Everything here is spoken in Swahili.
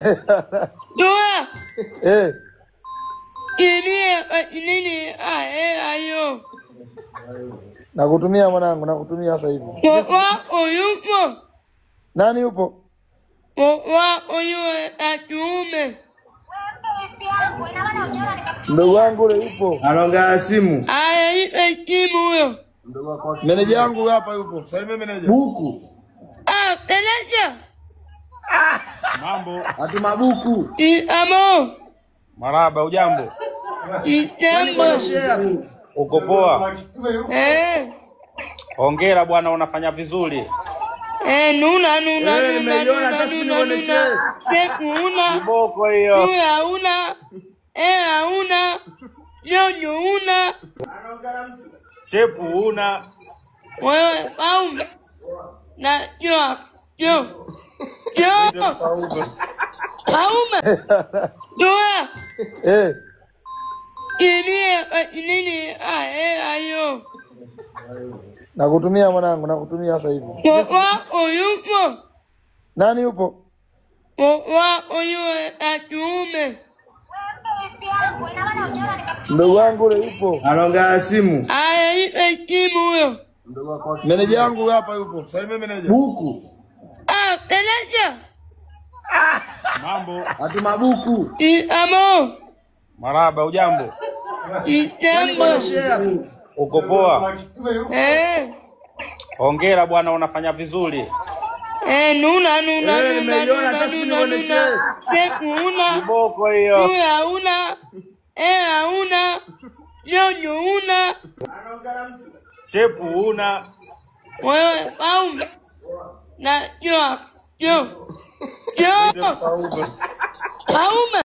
Doa. Nini ayo. Nakutumia mwanangu, nakutumia sasa hivi. Yupo. Nani yupo? Kiume. Mdogo wangu ule yupo. Anaongea simu. Ipe simu huyo. Meneja yangu hapa yupo. Salimia meneja. Buku. Meneja. Mambo. Atu mabuku. Amo. Maraba, ujambo? Jambo. Uko poa? Hongera bwana, unafanya vizuri. Nuna. Nimeiona sasa nioneshe. Una. Kiboko hiyo. Una. Una. Nyonyo una. Shepu una. Wewe paume. Na yo. Paume. Doa. Nini ayo. Nakutumia mwanangu, nakutumia sasa hivi. Yupo. Nani yupo? Kiume. Mdogo wangu ule yupo. Anaongea simu. Ipe simu huyo. Meneja yangu hapa yupo. Salimia meneja. Buku. Meneja. Mambo. Atu mabuku. Amo. Maraba, ujambo? Jambo. Uko poa? Hongera bwana, unafanya vizuri. Nuna. Nimeiona sasa nioneshe. Una. Kiboko hiyo. Una. Nyonyo una. Shepu una. Wewe paume. Na yo. Paume.